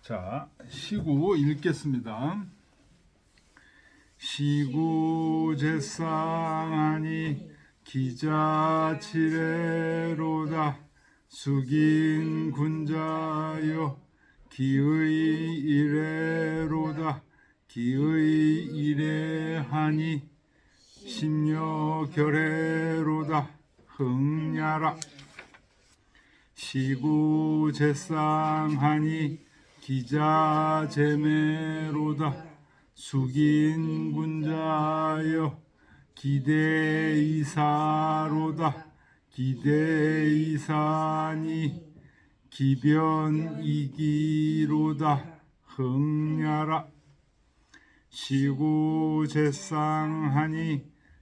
자, 시구 읽겠습니다. 시구 제상하니 기자치레로다. 숙인 군자여 기의 이래로다. 기의 이래하니 심려 결애로다. 흥냐라. 시구 제상하니 기자제매로다. 숙인 군자여 기대이사로다. 기대이사니 기변이기로다. 흥냐라. 시구제상하니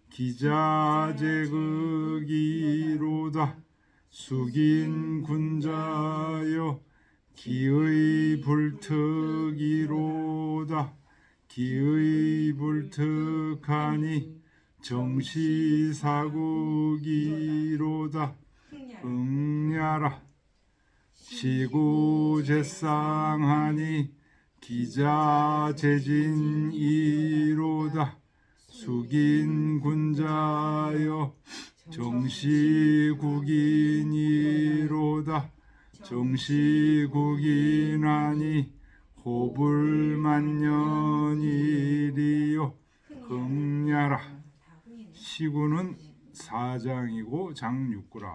기자제극이로다. 숙인 군자여 기의 불특이로다. 기의 불특하니 정시사국이로다. 응냐라. 시구제상하니 기자제진이로다. 숙인 군자여 정시국인이로다. 정시국인하니 호불만년이리요. 흥냐라. 시구는 사장이고 장육구라.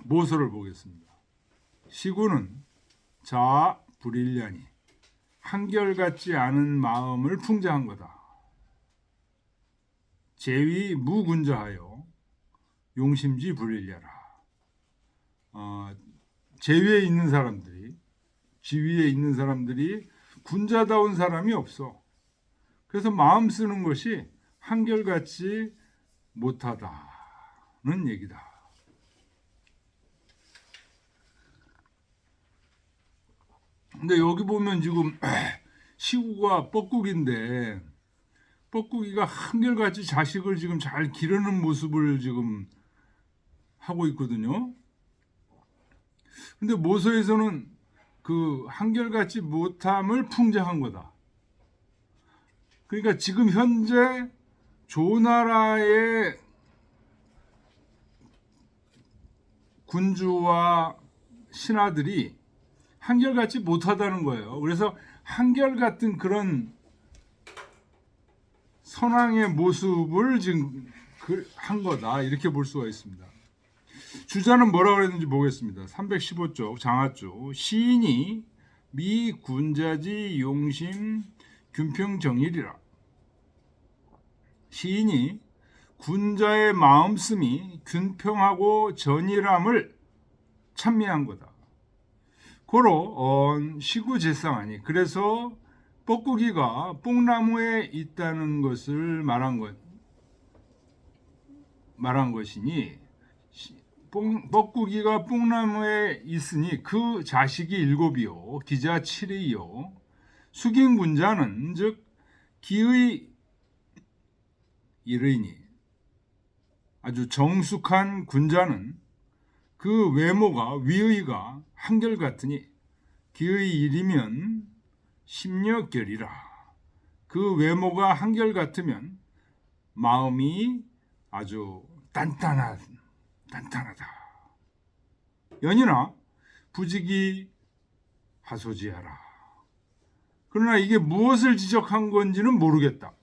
모서를 보겠습니다. 시구는 자 불일냐니 한결같지 않은 마음을 풍자한 거다. 제위 무군자하여 용심지 불일냐라. 제위에 있는 사람들이, 지위에 있는 사람들이 군자다운 사람이 없어. 그래서 마음 쓰는 것이 한결같지 못하다는 얘기다. 근데 여기 보면 지금 시구가 뻐꾸기인데 뻐꾸기가 한결같이 자식을 지금 잘 기르는 모습을 지금 하고 있거든요. 근데 모서에서는 그 한결같지 못함을 풍자한 거다. 그러니까 지금 현재 조나라의 군주와 신하들이 한결같지 못하다는 거예요. 그래서 한결같은 그런 선왕의 모습을 지금 한 거다. 이렇게 볼 수가 있습니다. 주자는 뭐라고 그랬는지 보겠습니다. 315쪽 장하조. 시인이 미 군자지 용심 균평정일이라. 시인이 군자의 마음씀이 균평하고 전일함을 찬미한 거다. 고로 시구제상하니 그래서 뻐꾸기가 뽕나무에 있다는 것을 말한 것이니 뻐꾸기가 뽕나무에 있으니 그 자식이 7이요 기자 7이요 숙인 군자는 즉 기의 이르이니 아주 정숙한 군자는 그 외모가 위의가 한결같으니 기의 일이면 심려결이라. 그 외모가 한결같으면 마음이 아주 단단하다. 연이나 부직이 하소지하라. 그러나 이게 무엇을 지적한 건지는 모르겠다.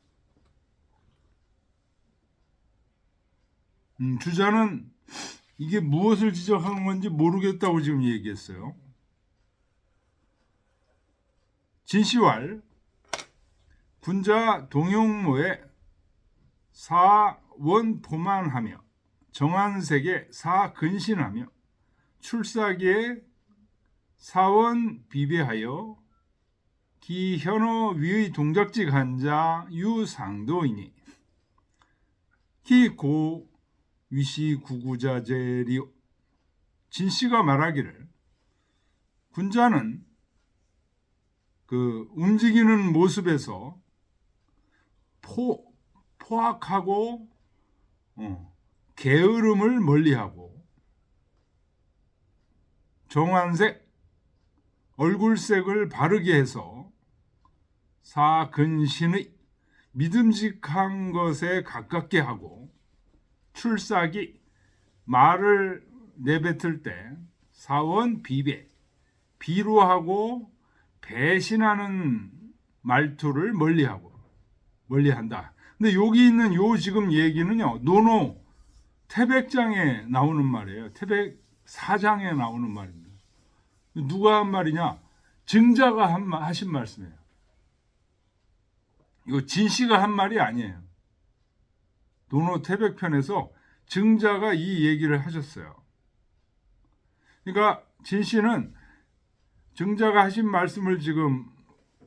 주자는 이게 무엇을 지적한 건지 모르겠다고 지금 얘기했어요. 진시왈 군자 동용모에 사원포만하며 정한색에 사근신하며 출사기에 사원비배하여 기현어 위의 동작직 한자 유상도이니 희고 위시구구자제리오. 진씨가 말하기를 군자는 그 움직이는 모습에서 포악하고 게으름을 멀리하고 정한색 얼굴색을 바르게 해서 사근신의 믿음직한 것에 가깝게 하고 출사기 말을 내뱉을 때 사원 비배 비루하고 배신하는 말투를 멀리한다. 근데 여기 있는 요 지금 얘기는요 노노 태백장에 나오는 말이에요. 태백 사장에 나오는 말입니다. 누가 한 말이냐? 증자가 하신 말씀이에요. 이거 진씨가 한 말이 아니에요. 노노 태백편에서 증자가 이 얘기를 하셨어요. 그러니까 진씨는 증자가 하신 말씀을 지금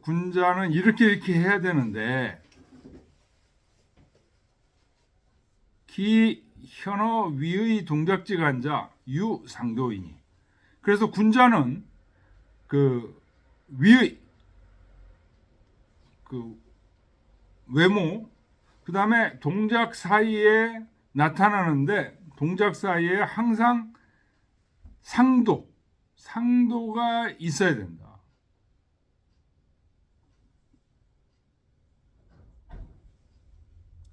군자는 이렇게 해야 되는데 기 현어 위의 동작지 간자 유상도이니 그래서 군자는 그 위의 그 외모 그 다음에 동작 사이에 나타나는데 동작 사이에 항상 상도가 있어야 된다.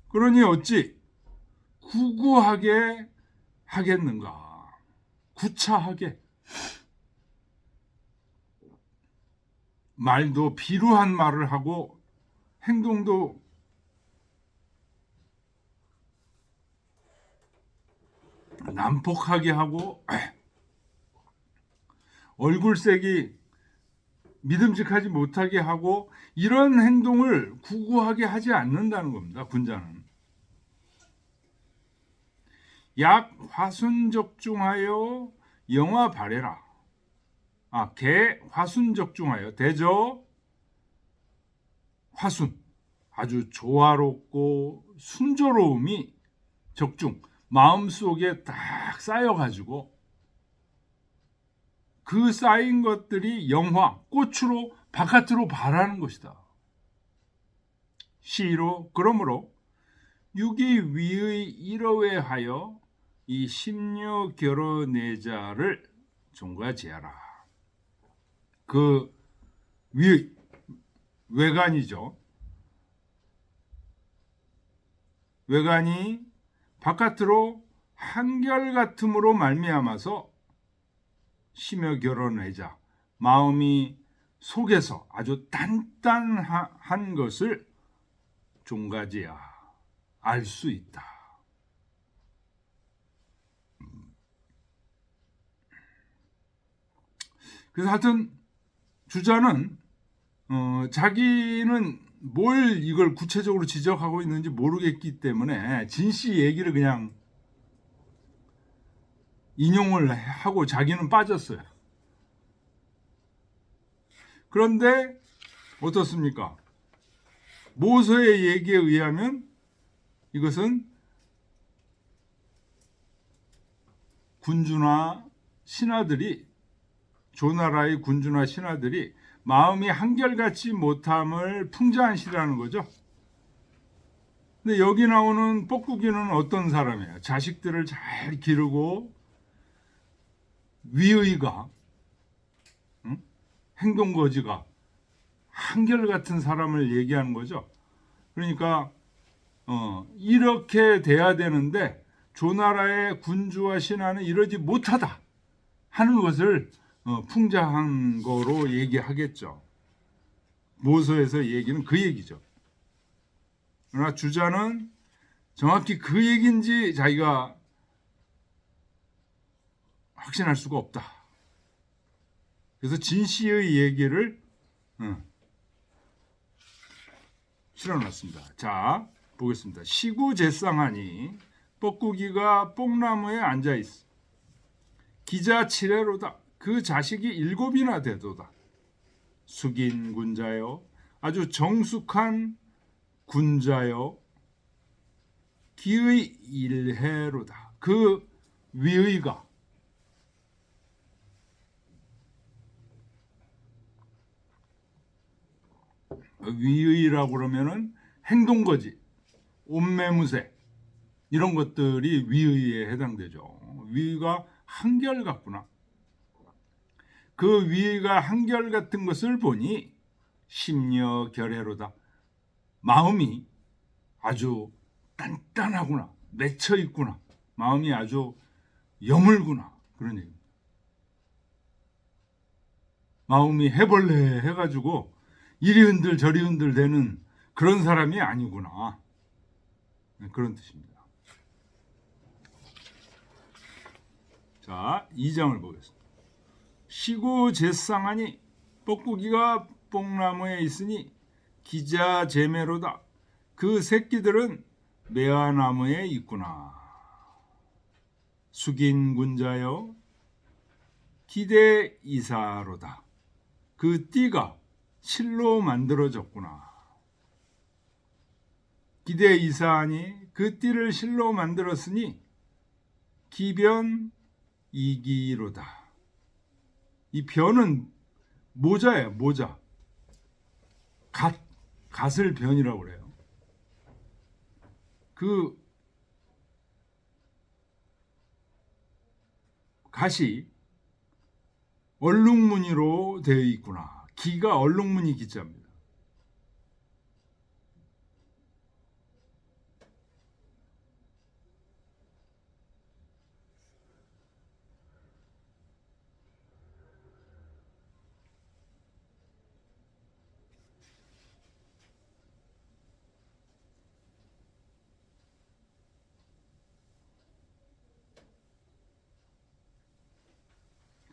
그러니 어찌 구구하게 하겠는가? 구차하게 말도 비루한 말을 하고 행동도 난폭하게 하고 얼굴색이 믿음직하지 못하게 하고 이런 행동을 구구하게 하지 않는다는 겁니다. 군자는 약 화순적중하여 영화 바래라. 개 화순적중하여 대저 화순 아주 조화롭고 순조로움이 적중 마음속에 딱 쌓여가지고 그 쌓인 것들이 영화 꽃으로 바깥으로 발하는 것이다. 시로 그러므로 유기 위의 일어회하여 이 심려 결혼내자를 종가지하라. 그 위의 외관이죠. 외관이 바깥으로 한결같음으로 말미암아서 심여 결혼하자 마음이 속에서 아주 단단한 것을 종가지야 알 수 있다. 그래서 하여튼 주자는 자기는 뭘 이걸 구체적으로 지적하고 있는지 모르겠기 때문에 진씨 얘기를 그냥 인용을 하고 자기는 빠졌어요. 그런데 어떻습니까? 모서의 얘기에 의하면 이것은 군주나 신하들이 조나라의 군주나 신하들이 마음이 한결같이 못함을 풍자한 시라는 거죠. 근데 여기 나오는 뻐꾸기는 어떤 사람이에요? 자식들을 잘 기르고 위의가 행동거지가 한결같은 사람을 얘기하는 거죠. 그러니까 이렇게 돼야 되는데 조나라의 군주와 신하는 이러지 못하다 하는 것을 풍자한 거로 얘기하겠죠. 모서에서 얘기는 그 얘기죠. 그러나 주자는 정확히 그 얘기인지 자기가 확신할 수가 없다. 그래서 진씨의 얘기를 실어놨습니다. 자, 보겠습니다. 시구제쌍하니 뻐꾸기가 뽕나무에 앉아있어. 기자 7회로다. 그 자식이 7이나 되도다. 숙인 군자여 아주 정숙한 군자여 기의 일해로다. 그 위의가 위의라고 그러면은 행동거지, 옷매무새 이런 것들이 위의에 해당되죠. 위의가 한결같구나. 그 위가 한결같은 것을 보니 심려결회로다. 마음이 아주 단단하구나. 맺혀 있구나. 마음이 아주 여물구나. 그런 얘기입니다. 마음이 해벌레 해가지고 이리 흔들 저리 흔들 되는 그런 사람이 아니구나. 그런 뜻입니다. 자, 2장을 보겠습니다. 시고 제쌍하니 뻐꾸기가 뽕나무에 있으니 기자재매로다. 그 새끼들은 매화나무에 있구나. 숙인 군자여 기대 이사로다. 그 띠가 실로 만들어졌구나. 기대 이사하니 그 띠를 실로 만들었으니 기변 이기로다. 이 변은 모자예요. 모자. 갓을 변이라고 그래요. 그 갓이 얼룩무늬로 되어 있구나. 기가 얼룩무늬 기자입니다.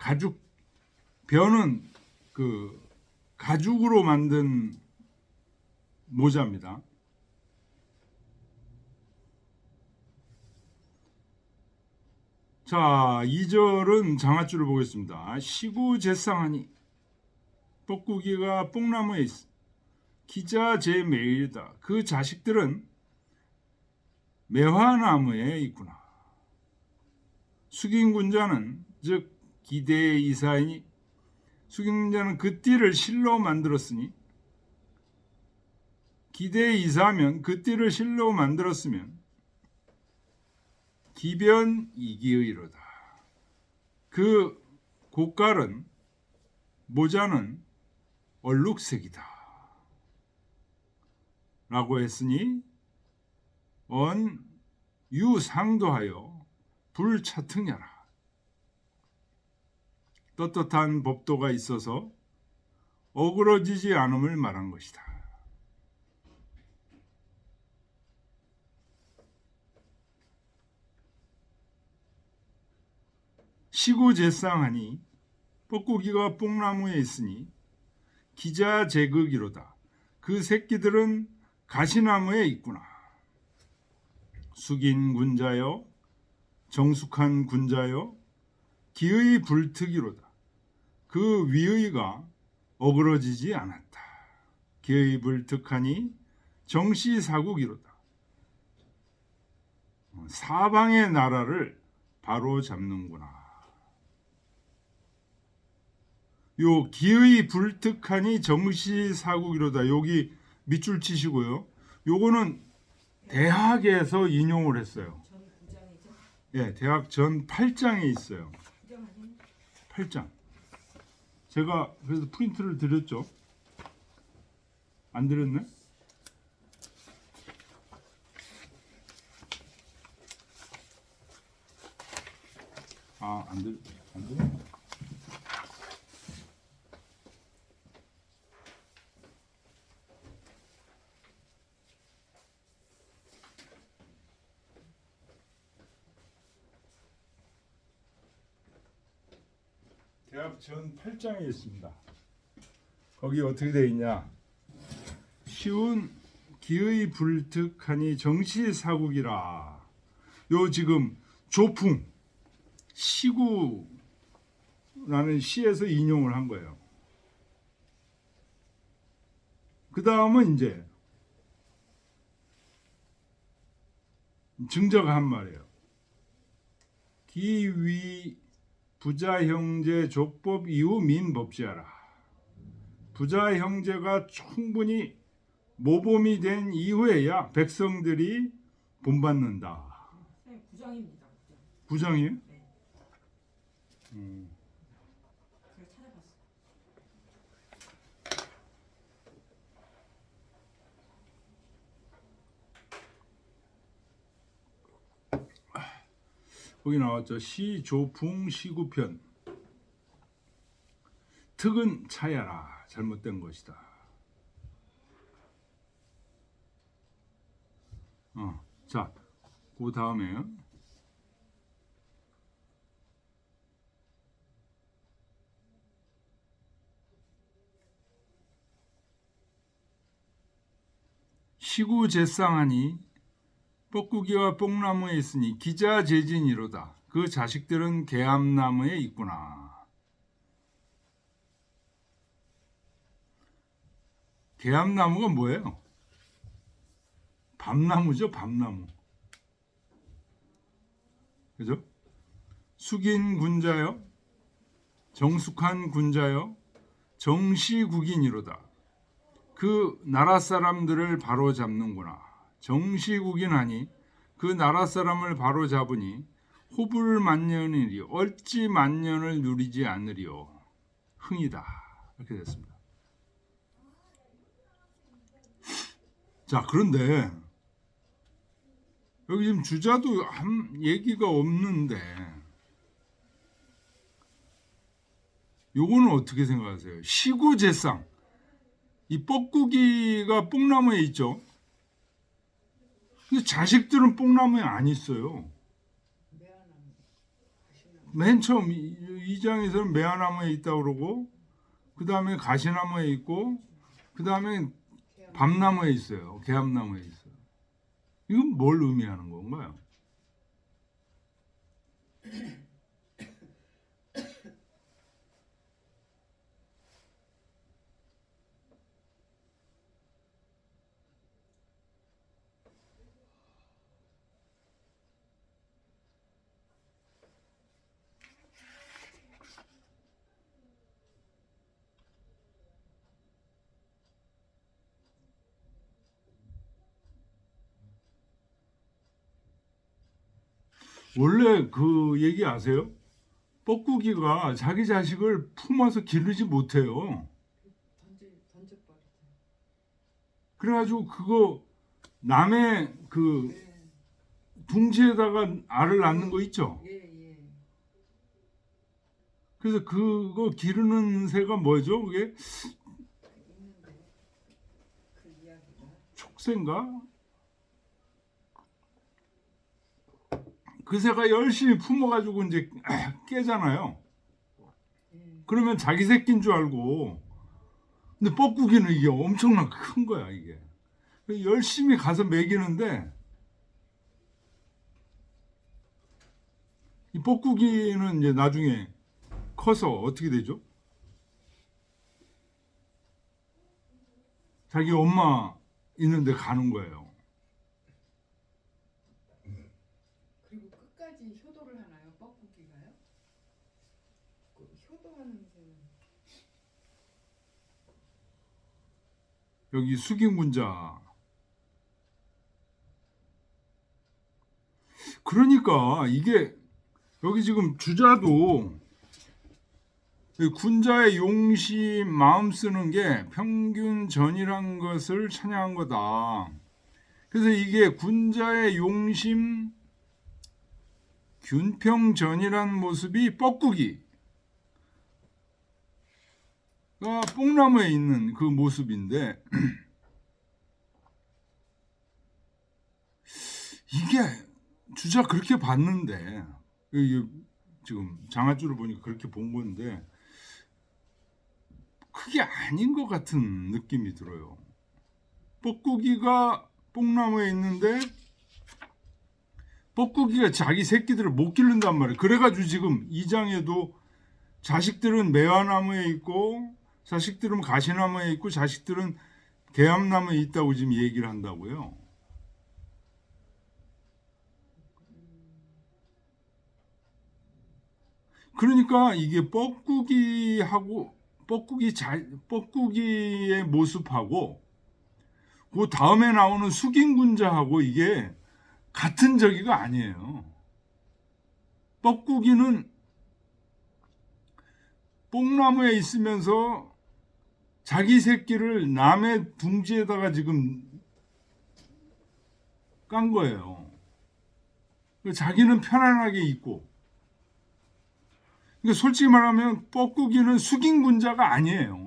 가죽 변은 그 가죽으로 만든 모자입니다. 자, 2절은 장아줄을 보겠습니다. 시구제쌍하니 뻐꾸기가 뽕나무에 있어 기자 제 매일이다. 그 자식들은 매화나무에 있구나. 숙인군자는 즉 기대의 이사이니 숙인군자는 그 띠를 실로 만들었으니 기대의 이사하면 그 띠를 실로 만들었으면 기변 이기의로다. 그 고깔은 모자는 얼룩색이다. 라고 했으니 언 유상도하여 불차특냐라. 떳떳한 법도가 있어서 어그러지지 않음을 말한 것이다. 시구제쌍하니 뻐꾸기가 뽕나무에 있으니 기자제극이로다. 그 새끼들은 가시나무에 있구나. 숙인 군자여 정숙한 군자여 기의 불특이로다. 그 위의가 어그러지지 않았다. 기의 불특하니 정시사국이로다. 사방의 나라를 바로 잡는구나. 요 기의 불특하니 정시사국이로다. 여기 밑줄 치시고요. 요거는 대학에서 인용을 했어요. 예, 대학 전 8장에 있어요. 8장. 제가 그래서 프린트를 드렸죠. 안 드렸네? 아, 안 드렸네. 대학 전 8장에 있습니다. 거기 어떻게 되어 있냐? 쉬운 기의 불특하니 정시사국이라. 요 지금 조풍 시구라는 시에서 인용을 한 거예요. 그 다음은 이제 증자가 한 말이에요. 기위 부자 형제 족법 이후 민법지하라. 부자 형제가 충분히 모범이 된 이후에야 백성들이 본받는다. 구장입니다. 구장이에요? 네. 제가 찾아봤어요. 거기 나왔죠. 시조풍 시구편. 득은 차야라. 잘못된 것이다. 자, 그 다음에 시구제쌍하니 뻐꾸기와 뽕나무에 있으니 기자재진이로다. 그 자식들은 계암나무에 있구나. 계암나무가 뭐예요? 밤나무죠, 밤나무. 그죠? 숙인 군자여, 정숙한 군자여, 정시국인이로다. 그 나라 사람들을 바로 잡는구나. 정시국인하니 그 나라 사람을 바로 잡으니 호불 만년이리 얼찌 만년을 누리지 않으리요. 흥이다. 이렇게 됐습니다. 자, 그런데 여기 지금 주자도 한 얘기가 없는데 요거는 어떻게 생각하세요? 시구제상, 이 뻐꾸기가 뽕나무에 있죠. 근데 자식들은 뽕나무에 안 있어요. 맨 처음 2장에서는 매화나무에 있다고 그러고, 그 다음에 가시나무에 있고, 그 다음에 밤나무에 있어요. 계암나무에 있어요. 이건 뭘 의미하는 건가요? 원래 그 얘기 아세요? 뻐꾸기가 자기 자식을 품어서 기르지 못해요. 그래가지고 그거 남의 그 둥지에다가 알을 낳는 거 있죠. 그래서 그거 기르는 새가 뭐죠? 그게 촉새인가? 그 새가 열심히 품어가지고 이제 깨잖아요. 그러면 자기 새끼인 줄 알고. 근데 뻐꾸기는 이게 엄청나게 큰 거야, 이게. 열심히 가서 먹이는데 이 뻐꾸기는 이제 나중에 커서 어떻게 되죠? 자기 엄마 있는데 가는 거예요. 그리고 끝까지 효도를 하나요? 뻐꾸기가요? 효도하는 새는 여기 숙인군자. 그러니까 이게 여기 지금 주자도 군자의 용심 마음 쓰는 게 평균 전이란 것을 찬양한 거다. 그래서 이게 군자의 용심 균평전이란 모습이 뻐꾸기가 뽕나무에 있는 그 모습인데 이게 주자 그렇게 봤는데 지금 장아줄을 보니까 그렇게 본 건데 그게 아닌 것 같은 느낌이 들어요. 뻐꾸기가 뽕나무에 있는데 뻐꾸기가 자기 새끼들을 못 기른단 말이에요. 그래가지고 지금 2장에도 자식들은 매화나무에 있고 자식들은 가시나무에 있고 자식들은 계암나무에 있다고 지금 얘기를 한다고요. 그러니까 이게 뻐꾸기의 모습하고 그 다음에 나오는 숙인군자하고 이게 같은 저기가 아니에요. 뻐꾸기는 뽕나무에 있으면서 자기 새끼를 남의 둥지에다가 지금 깐 거예요. 자기는 편안하게 있고. 그러니까 솔직히 말하면 뻐꾸기는 숙인 군자가 아니에요.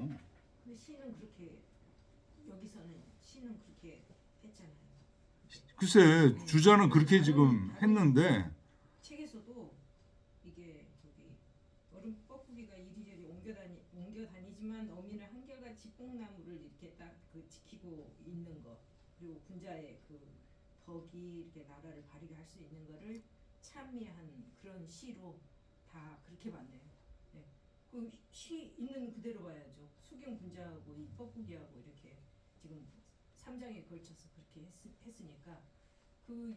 근데 시는 그렇게 여기서는 시는 그렇게 했잖아요. 글쎄 주자는 그렇게 지금 했는데 책에서도 이게 저기 얼음 뻐꾸기가 이리저리 옮겨 다니지만 어미는 한결같이 뽕나무를 이렇게 딱 그 지키고 있는 거, 그리고 군자의 그 덕이 이렇게 나라를 발휘할 수 있는 거를 찬미한 그런 시로 다 그렇게 봤네요. 네. 그 시 있는 그대로 봐야죠. 수경 군자하고 이 뻐꾸기하고 이렇게 지금 3장에 걸쳐서 그렇게 했으니까 그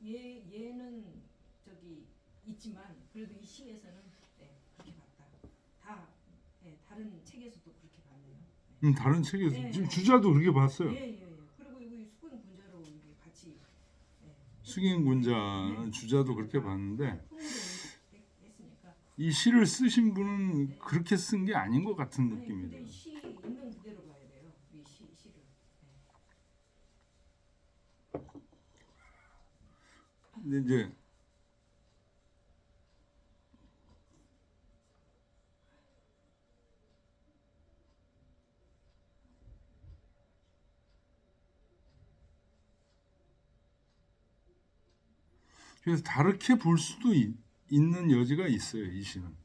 얘는 저기 있지만 그래도 이 시에서는 네, 그렇게 봤다. 다 네, 다른 책에서도 그렇게 봤네요. 네. 다른 책에서 네, 지금 네. 주자도 그렇게 봤어요. 예. 그리고 이거 수경 군자로 이게 같이 숙인 군자는 주자도 그렇게 봤는데 풍으로 했으니까. 이 시를 쓰신 분은 그렇게 쓴 게 아닌 것 같은 아니, 느낌이 근데 들어요. 시 있는 그대로 봐야 돼요. 이 시를. 근데 이제 그래서 다르게 볼 수도 있는 여지가 있어요. 이 시는.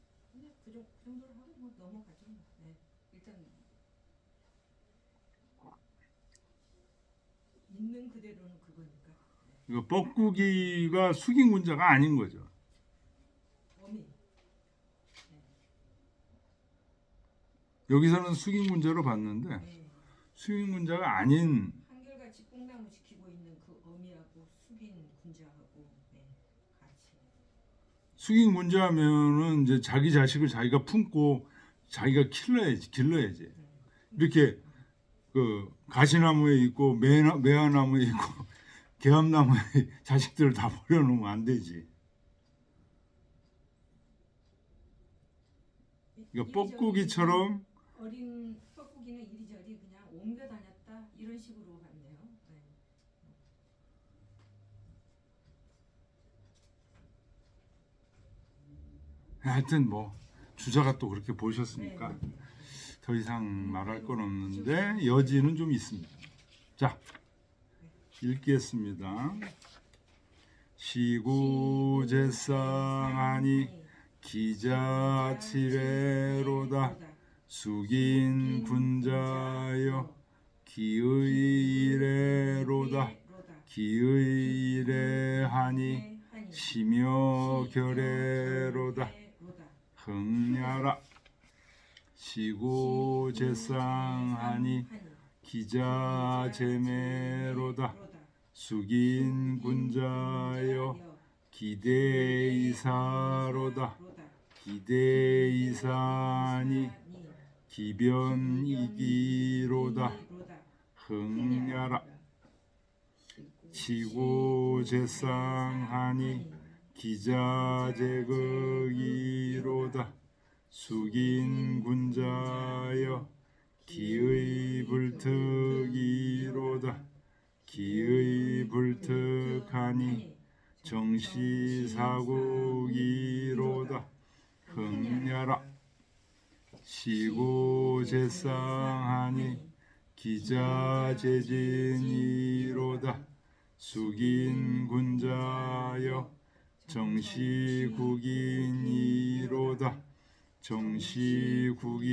근데 그 정도로 하고 뭐 넘어가죠. 네. 일단 있는 그대로는 그거니까. 이거 뻐꾸기가 숙인 군자가 아닌 거죠. 어미. 여기서는 숙인 군자로 봤는데 네. 숙인 군자가 아닌 한결같이 뽕나무 지키고 있는 그 어미하고 숙인 군자하고 같이. 숙인 군자면은 이제 자기 자식을 자기가 품고 자기가 길러야지. 이렇게 그 가시나무에 있고 매화나무에 있고 개합나무에 자식들을 다 버려놓으면 안 되지. 그러니까 뻐꾸기처럼 어린 뻐꾸기는 이리저리 그냥 옮겨 다녔다 이런 식으로 갔네요. 네. 하여튼 뭐 주자가 또 그렇게 보셨으니까 네. 더 이상 말할 건 없는데 여지는 좀 있습니다. 자, 읽겠습니다. 시구제상하니 기자치레로다 숙인 군자여 기의이레로다 기의이레하니 심여결례로다 흥냐라 시구제상하니 기자제매로다 숙인 군자여 기대이사로다 기대이사니 기변이기로다 흥냐라 시구제상하니 기자제극이로다 숙인 군자여 기의불특이로다 기의불특하니 정시사국이로다 흥냐라 시구제상하니 기자제진이로다 숙인 군자여 정시국인이로다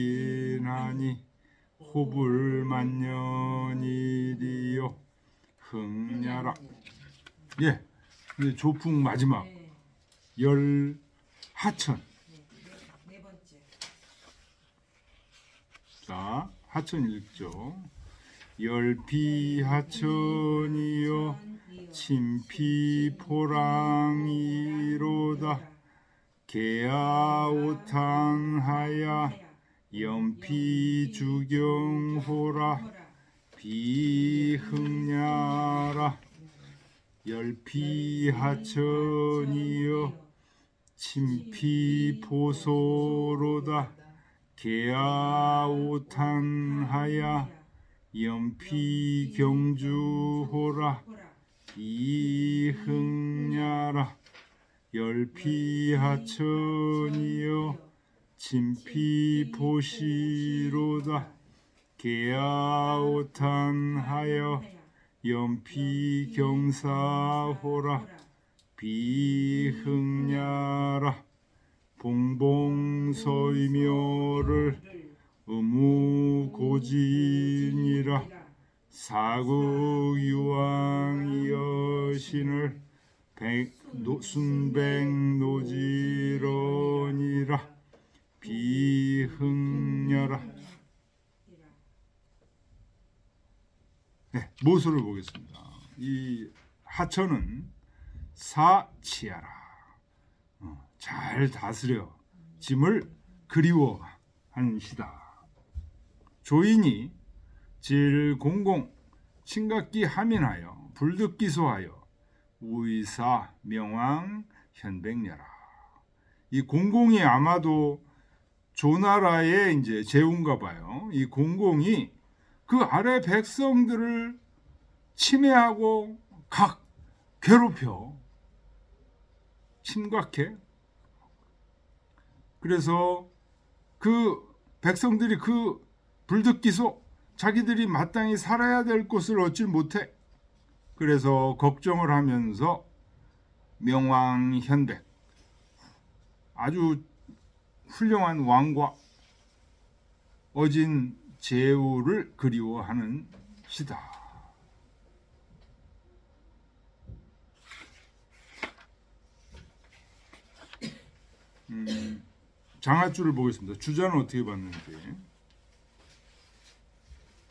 정시국인하니 호불만년이리요 흥냐라. 예, 이제 조풍 마지막 네. 열 하천. 네 번째. 자, 하천 읽죠. 열피하천이요 침피포랑이로다 개아오탕하야 연피주경호라 비흥냐라 열피하천이여 침피보소로다 개아오탕하야 연피경주호라 이흥냐라 열피하천이여 진피보시로다. 개아오탄하여 연피경사호라. 비흥냐라. 봉봉서이묘를 의무고진이라. 사국유왕이여신을 순백노지러니라. 비흥냐라. 네, 모수를 보겠습니다. 이 하천은 사치하라. 잘 다스려 짐을 그리워하는 시다. 조인이 질공공 친각기 하민하여 불득기소하여 우의사 명왕 현백녀라. 이 공공이 아마도 조나라의 이제 제후인가 봐요. 이 공공이 그 아래 백성들을 침해하고 각 괴롭혀 침각해. 그래서 그 백성들이 그 불득기소 자기들이 마땅히 살아야 될 곳을 얻지 못해. 그래서 걱정을 하면서 명왕 현백 아주 훌륭한 왕과 어진 제후를 그리워하는 시다. 장하줄을 보겠습니다. 주자는 어떻게 봤는지.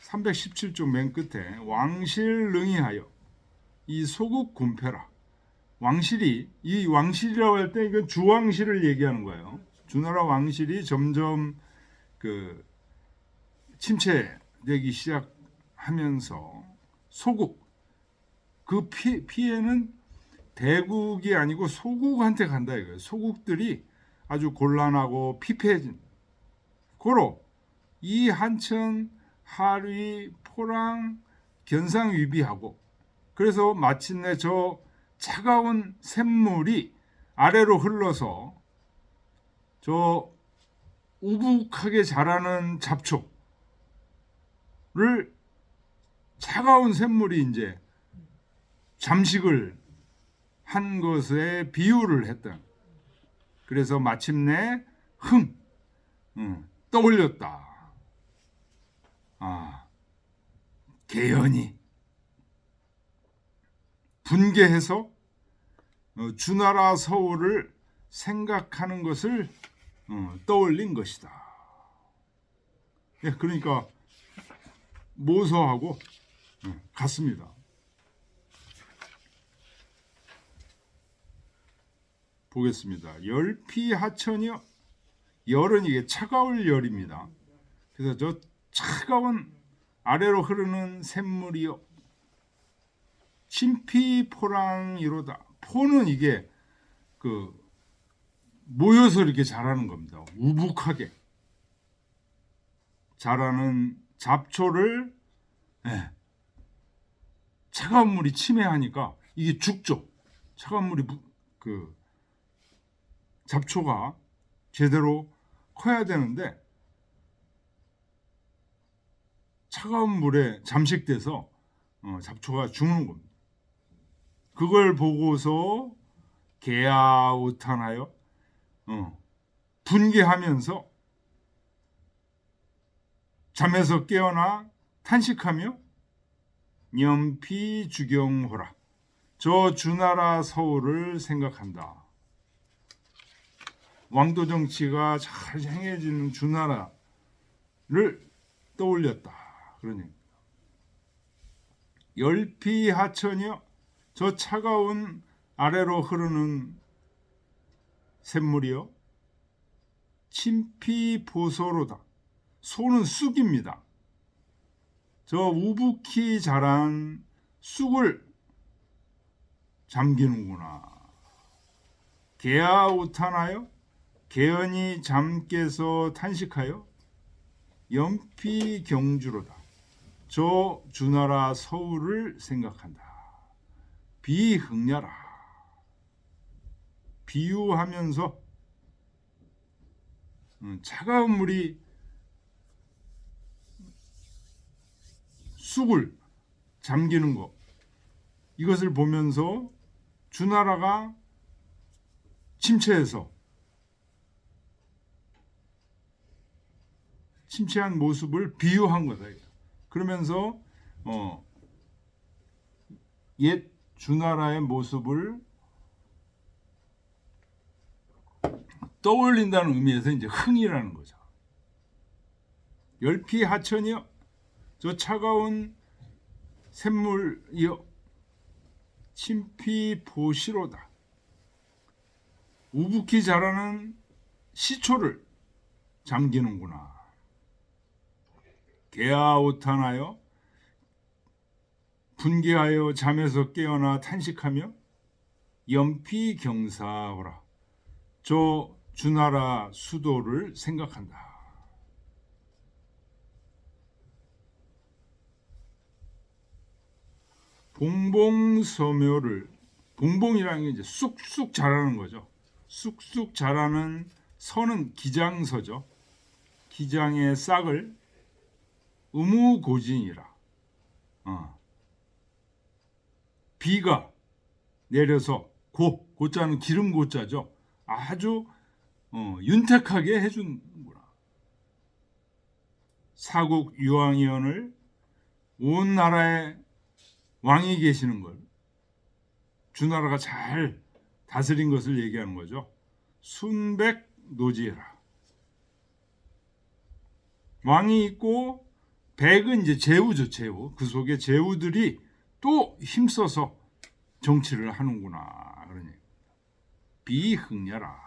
317쪽 맨 끝에 왕실능이하여 이 소국 곤패라. 왕실이 이 왕실이라고 할 때 이건 주왕실을 얘기하는 거예요. 주나라 왕실이 점점 그 침체되기 시작하면서 소국 그 피해는 대국이 아니고 소국한테 간다 이거예요. 소국들이 아주 곤란하고 피폐해진 고로 이 한천 하위 포랑 견상위비하고 그래서 마침내 저 차가운 샘물이 아래로 흘러서 저 우북하게 자라는 잡초를 차가운 샘물이 이제 잠식을 한 것에 비유를 했다. 그래서 마침내 떠올렸다. 개연이 분개해서 주나라 서울을 생각하는 것을 떠올린 것이다. 예, 그러니까 모서하고 같습니다. 보겠습니다. 열피하천이요. 열은 이게 차가울 열입니다. 그래서 저 차가운 아래로 흐르는 샘물이요. 침피포랑이로다. 포는 이게 그 모여서 이렇게 자라는 겁니다. 우북하게 자라는 잡초를 차가운 물이 침해하니까 이게 죽죠. 차가운 물이 그 잡초가 제대로 커야 되는데 차가운 물에 잠식돼서 잡초가 죽는 겁니다. 그걸 보고서 개아우탄하여 분개하면서 잠에서 깨어나 탄식하며 연피주경호라. 저 주나라 서울을 생각한다. 왕도 정치가 잘 행해지는 주나라를 떠올렸다. 그러니까 열피하천이여. 저 차가운 아래로 흐르는 샘물이요. 침피보소로다. 소는 쑥입니다. 저 우북히 자란 쑥을 잠기는구나. 개아우탄하여. 개연이 잠 깨서 탄식하여 연피경주로다. 저 주나라 서울을 생각한다. 비흥냐라. 비유하면서 차가운 물이 쑥을 잠기는 것, 이것을 보면서 주나라가 침체한 모습을 비유한 거다. 그러면서 옛 주나라의 모습을 떠올린다는 의미에서 이제 흥이라는 거죠. 열피하천이여, 저 차가운 샘물이여, 침피보시로다. 우붓히 자라는 시초를 잠기는구나. 개아오타나여, 분개하여 잠에서 깨어나 탄식하며 연피경사하라. 저 주나라 수도를 생각한다. 봉봉서묘를, 봉봉이라는 게 이제 쑥쑥 자라는 거죠. 쑥쑥 자라는 서는 기장서죠. 기장의 싹을 의무고진이라. 비가 내려서 고자는 기름 고자죠. 아주 윤택하게 해준구나. 사국 유황의원을, 온 나라에 왕이 계시는 걸, 주나라가 잘 다스린 것을 얘기하는 거죠. 순백 노지해라. 왕이 있고 백은 이제 제후죠. 제후. 그 속에 제후들이 또 힘써서 정치를 하는구나. 그러니 비흥려라.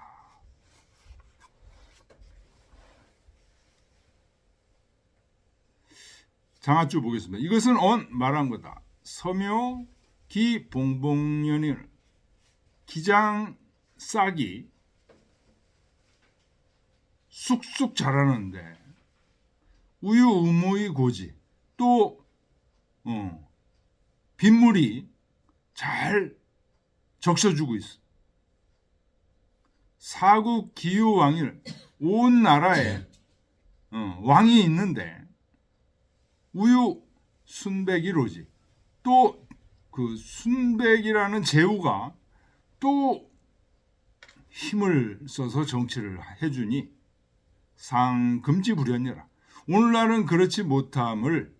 장하줄 보겠습니다. 이것은 말한 거다. 서묘 기봉봉년이, 기장 싹이 쑥쑥 자라는데 우유 의무의 고지, 또 빗물이 잘 적셔주고 있어. 사국 기유 왕일, 온 나라에 왕이 있는데 우유 순백이로지. 또 그 순백이라는 제후가 또 힘을 써서 정치를 해주니 상금지불연여라. 오늘날은 그렇지 못함을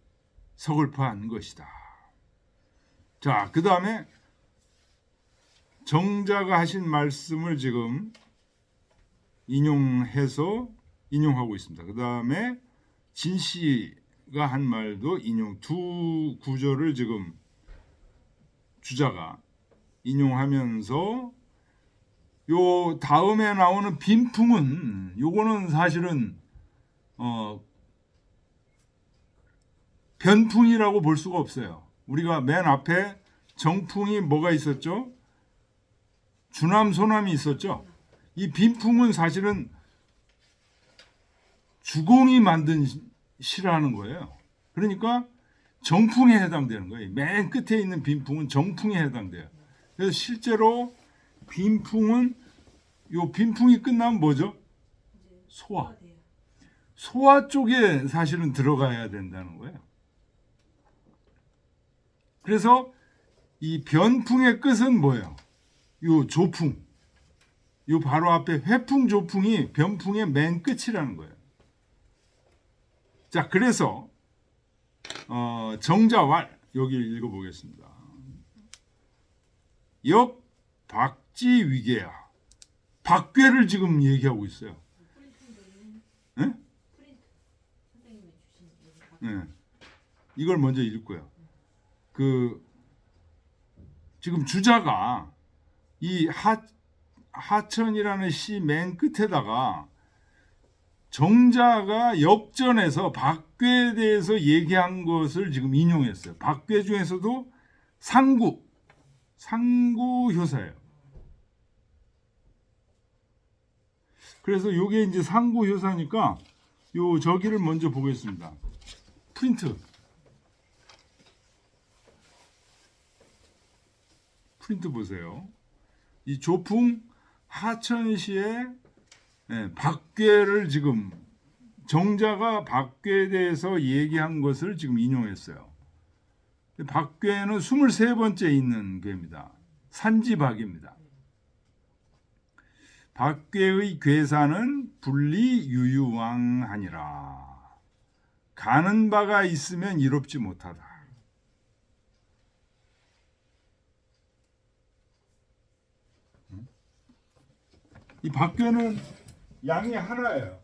서글퍼한 것이다. 자, 그 다음에 정자가 하신 말씀을 지금 인용하고 있습니다. 그 다음에 진씨가 한 말도 두 구절을 지금 주자가 인용하면서, 요 다음에 나오는 빈풍은, 요거는 사실은 변풍이라고 볼 수가 없어요. 우리가 맨 앞에 정풍이 뭐가 있었죠? 주남, 소남이 있었죠. 이 빈풍은 사실은 주공이 만든 시라는 거예요. 그러니까 정풍에 해당되는 거예요. 맨 끝에 있는 빈풍은 정풍에 해당돼요. 그래서 실제로 빈풍은, 요 빈풍이 끝나면 뭐죠? 소화. 소화 쪽에 사실은 들어가야 된다는 거예요. 그래서 이 변풍의 끝은 뭐예요? 요 조풍. 요 바로 앞에 회풍, 조풍이 변풍의 맨 끝이라는 거예요. 자, 그래서 정자왈, 여기 읽어보겠습니다. 역 박지 위계야. 박괴를 지금 얘기하고 있어요. 네? 네. 이걸 먼저 읽고요. 지금 주자가 이 하천이라는 시 맨 끝에다가 정자가 역전해서 박괴에 대해서 얘기한 것을 지금 인용했어요. 박괴 중에서도 상구 효사예요. 그래서 요게 이제 상구 효사니까 요 저기를 먼저 보겠습니다. 프린트 보세요. 이 조풍 하천시에 박괴를 지금 정자가 박괴에 대해서 얘기한 것을 지금 인용했어요. 박괴는 23번째 있는 괴입니다. 산지박입니다. 박괴의 괴사는 분리유유왕하니라. 가는 바가 있으면 이롭지 못하다. 이 박괴는 양이 하나예요.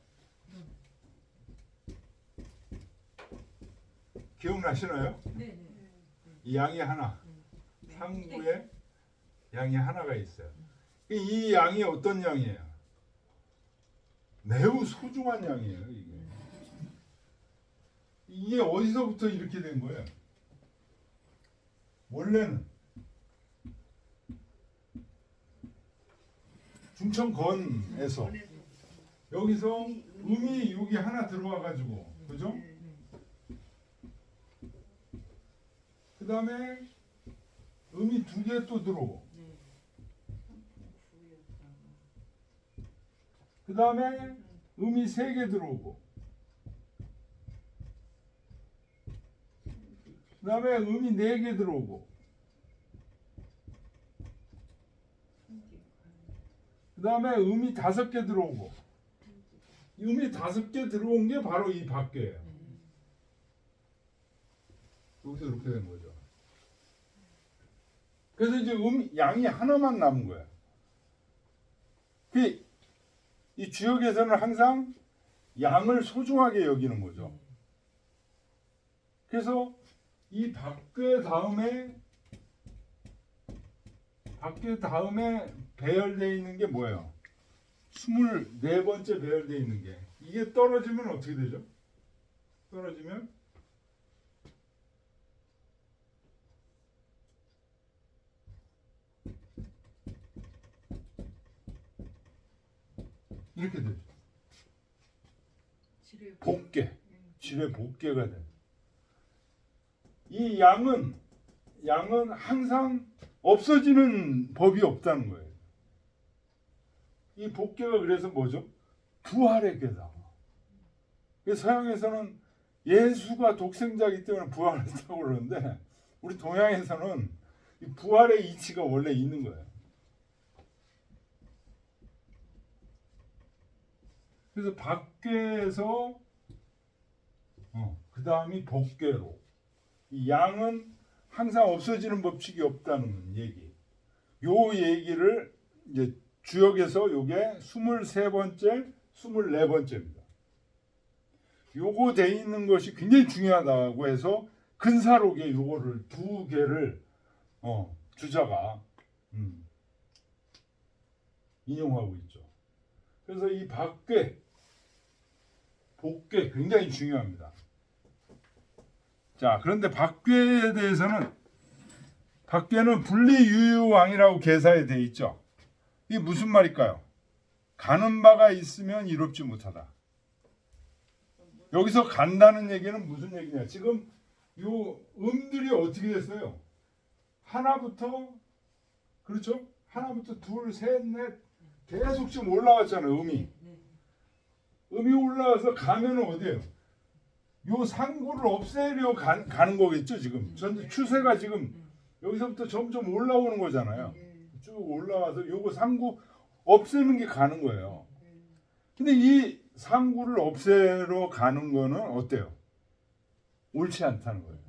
기억나시나요? 네, 네. 이 양이 하나. 상구에 양이 하나가 있어요. 이 양이 어떤 양이에요? 매우 소중한 양이에요. 이게 어디서부터 이렇게 된 거예요? 원래는 중천건에서 여기서 음이 여기 하나 들어와 가지고, 그죠? 그 다음에 음이 2개 또 들어오고, 그 다음에 음이 3개 들어오고, 그 다음에 음이 4개 들어오고, 그 다음에 음이 5개 들어오고, 음이 5개 들어온 게 바로 이 밖에요. 여기서 이렇게 된 거죠. 그래서 이제 양이 하나만 남은 거예요. 이 주역에서는 항상 양을 소중하게 여기는 거죠. 그래서 이 밖에 다음에 배열되어 있는 게 뭐예요? 24번째 배열되어 있는 게, 이게 떨어지면 어떻게 되죠? 떨어지면 이렇게 되죠. 복계, 질의 복계가 돼. 이 양은 항상 없어지는 법이 없다는 거예요. 이 복계가 그래서 뭐죠? 부활의 궤다. 서양에서는 예수가 독생자이기 때문에 부활했다고 그러는데, 우리 동양에서는 이 부활의 이치가 원래 있는 거예요. 그래서 밖에서 그 다음이 복계로, 이 양은 항상 없어지는 법칙이 없다는 얘기. 요 얘기를 이제 주역에서 요게 23번째, 24번째입니다. 요거 돼 있는 것이 굉장히 중요하다고 해서 근사록에 요거를 2개를 주자가 인용하고 있죠. 그래서 이 밖에 복괴 굉장히 중요합니다. 자, 그런데 박괴에 대해서는, 박괴는 분리유유왕이라고 계사에 돼 있죠. 이게 무슨 말일까요? 가는 바가 있으면 이롭지 못하다. 여기서 간다는 얘기는 무슨 얘기냐? 지금 요 음들이 어떻게 됐어요? 하나부터, 그렇죠? 하나부터 둘, 셋, 넷 계속 지금 올라왔잖아요. 음이 올라와서 가면은 어디예요? 요 상구를 없애려 가는 거겠죠. 지금 전체 추세가 지금 여기서부터 점점 올라오는 거잖아요. 쭉 올라와서 요거 상구 없애는 게 가는 거예요. 근데 이 상구를 없애러 가는 거는 어때요? 옳지 않다는 거예요.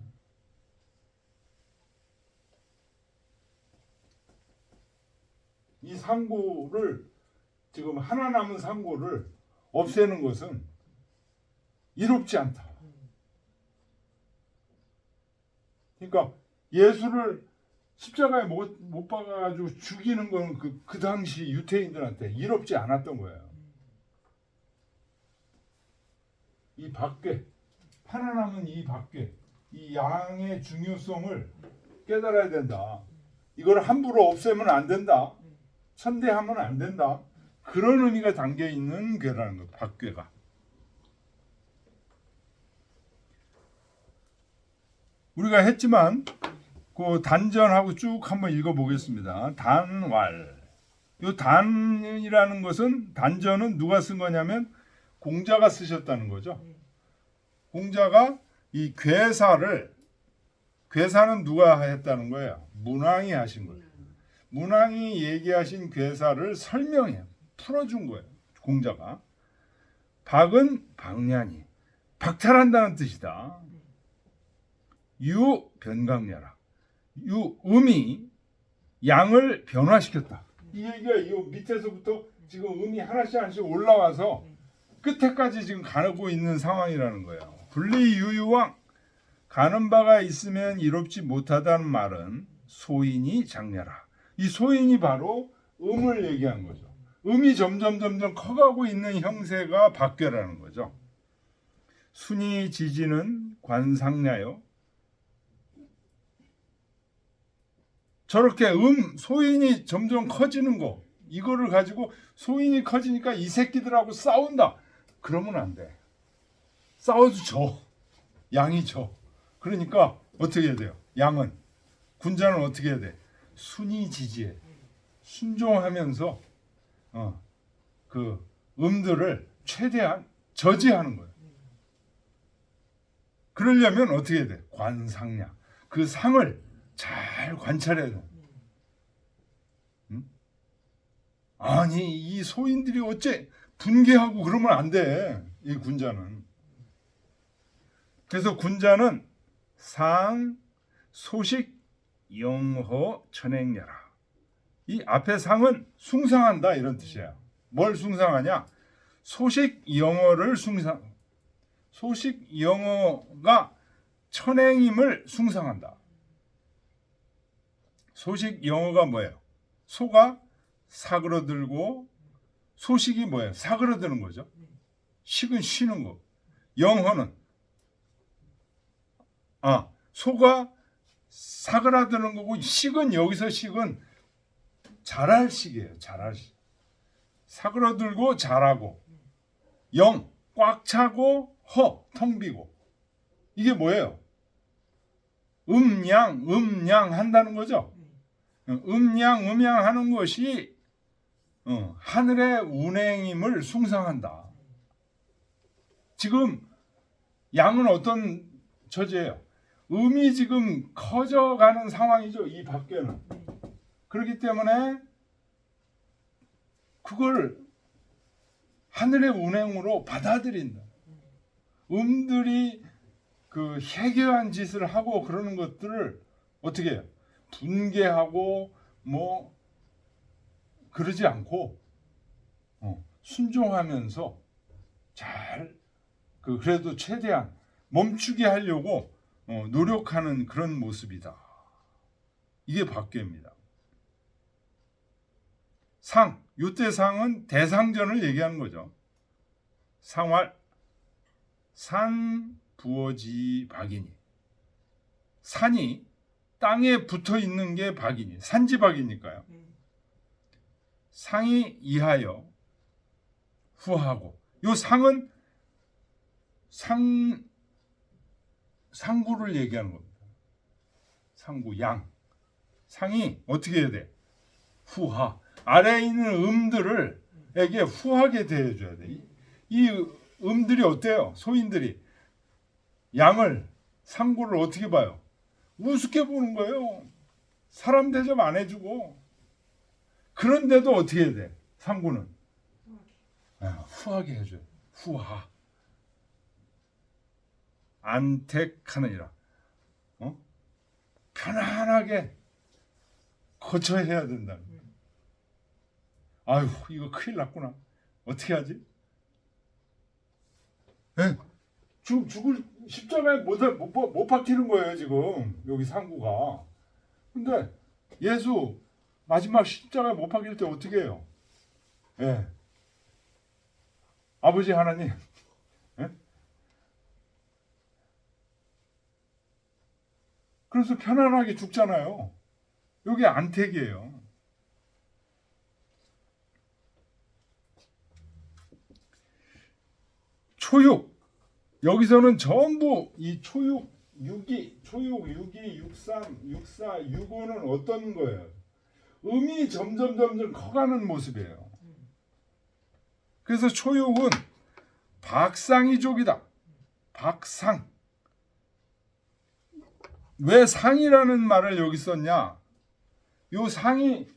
이 상구를, 지금 하나 남은 상구를 없애는 것은 이롭지 않다. 그러니까 예수를 십자가에 못 박아가지고 죽이는 건 그 당시 유태인들한테 이롭지 않았던 거예요. 이 밖에, 하나 남은 이 밖에, 이 양의 중요성을 깨달아야 된다. 이걸 함부로 없애면 안 된다. 천대하면 안 된다. 그런 의미가 담겨 있는 괴라는 거예요. 박괴가. 우리가 했지만 그 단전하고 쭉 한번 읽어보겠습니다. 단왈. 요 단이라는 것은 단전은 누가 쓴 거냐면 공자가 쓰셨다는 거죠. 공자가 이 괴사는 누가 했다는 거예요? 문왕이 하신 거예요. 문왕이 얘기하신 괴사를 설명해 풀어준 거예요. 공자가. 박은 박량이 박탈한다는 뜻이다. 유 변강야라. 유 음이 양을 변화시켰다. 이 얘기가 이 밑에서부터 지금 음이 하나씩 올라와서 끝에까지 지금 가고 있는 상황이라는 거예요. 분리유유왕 가는 바가 있으면 이롭지 못하다는 말은 소인이 장냐라. 이 소인이 바로 음을 얘기한 거죠. 음이 점점 커가고 있는 형세가 박괴라는 거죠. 순이 지지는 관상냐요. 저렇게 소인이 점점 커지는 거 이거를 가지고 소인이 커지니까 이 새끼들하고 싸운다. 그러면 안 돼. 싸워도 져. 양이 져. 그러니까 어떻게 해야 돼요? 양은 군자는 어떻게 해야 돼? 순이 지지해. 순종하면서 그 음들을 최대한 저지하는 거예요. 그러려면 어떻게 해야 돼? 관상냐. 그 상을 잘 관찰해야 돼. 응? 아니 이 소인들이 어째 분개하고 그러면 안 돼. 이 군자는. 그래서 군자는 상, 소식, 영허, 천행야라. 이 앞에 상은 숭상한다 이런 뜻이야. 뭘 숭상하냐? 소식, 영어를 소식, 영어가 천행임을 숭상한다. 소식, 영어가 뭐예요? 소가 사그러들고 소식이 뭐예요? 사그러드는 거죠. 식은 쉬는 거. 영허는 소가 사그라드는 거고 식은 여기서 식은 자랄 식이에요. 자랄 식. 사그러들고 자라고. 영 꽉 차고 허 텅 비고. 이게 뭐예요? 음양 한다는 거죠. 음양 하는 것이 하늘의 운행임을 숭상한다. 지금 양은 어떤 처지예요? 음이 지금 커져가는 상황이죠. 이 밖에는. 그렇기 때문에 그걸 하늘의 운행으로 받아들인다. 음들이 그 해괴한 짓을 하고 그러는 것들을 어떻게 해요? 분개하고 뭐 그러지 않고 순종하면서 잘 그래도 최대한 멈추게 하려고 노력하는 그런 모습이다. 이게 박괴입니다. 상, 요때 상은 대상전을 얘기하는 거죠. 상활, 산 부어지 박이니. 산이 땅에 붙어 있는 게 박이니. 산지박이니까요. 상이 이하여 후하고. 요 상은 상구를 얘기하는 겁니다. 상구, 양. 상이 어떻게 해야 돼? 후하. 아래에 있는 음들에게 후하게 대해줘야 돼. 이 음들이 어때요? 소인들이 양을 상구를 어떻게 봐요? 우습게 보는 거예요. 사람 대접 안 해주고. 그런데도 어떻게 해야 돼? 상구는 후하게 해줘요. 후하. 안택하느니라. 편안하게 거처해야 된다. 아유 이거 큰일 났구나. 어떻게 하지? 죽을 십자가에 못 박히는 거예요 지금 여기 상구가. 근데 예수 마지막 십자가에 못 박힐 때 어떻게 해요? 아버지 하나님, 그래서 편안하게 죽잖아요. 여기 안택이에요. 초육. 여기서는 전부 이 초육, 육이, 육삼, 육사, 육오는 어떤 거예요? 음이 점점 커가는 모습이에요. 그래서 초육은 박상이족이다. 박상. 왜 상이라는 말을 여기 썼냐? 요 상이,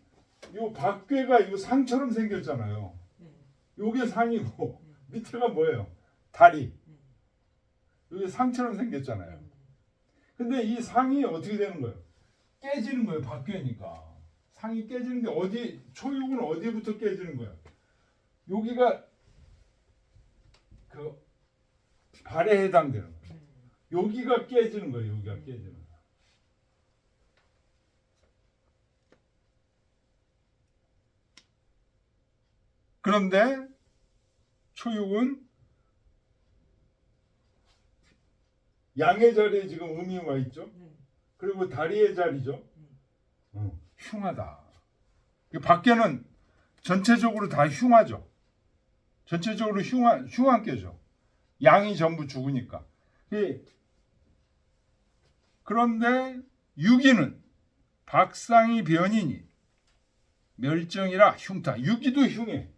요 박괴가 요 상처럼 생겼잖아요. 요게 상이고 밑에가 뭐예요? 다리. 요게 상처럼 생겼잖아요. 근데 이 상이 어떻게 되는 거예요? 깨지는 거예요. 박괴니까. 상이 깨지는 게 어디, 초육은 어디부터 깨지는 거예요? 여기가 그 발에 해당되는 거예요. 여기가 깨지는 거예요. 여기가 깨지는 거예요. 그런데 초육은 양의 자리에 지금 음이 와 있죠. 그리고 다리의 자리죠. 흉하다. 밖에는 전체적으로 다 흉하죠. 전체적으로 흉한 께죠. 양이 전부 죽으니까. 그런데 유기는 박상이 변이니 멸정이라 흉타. 유기도 흉해.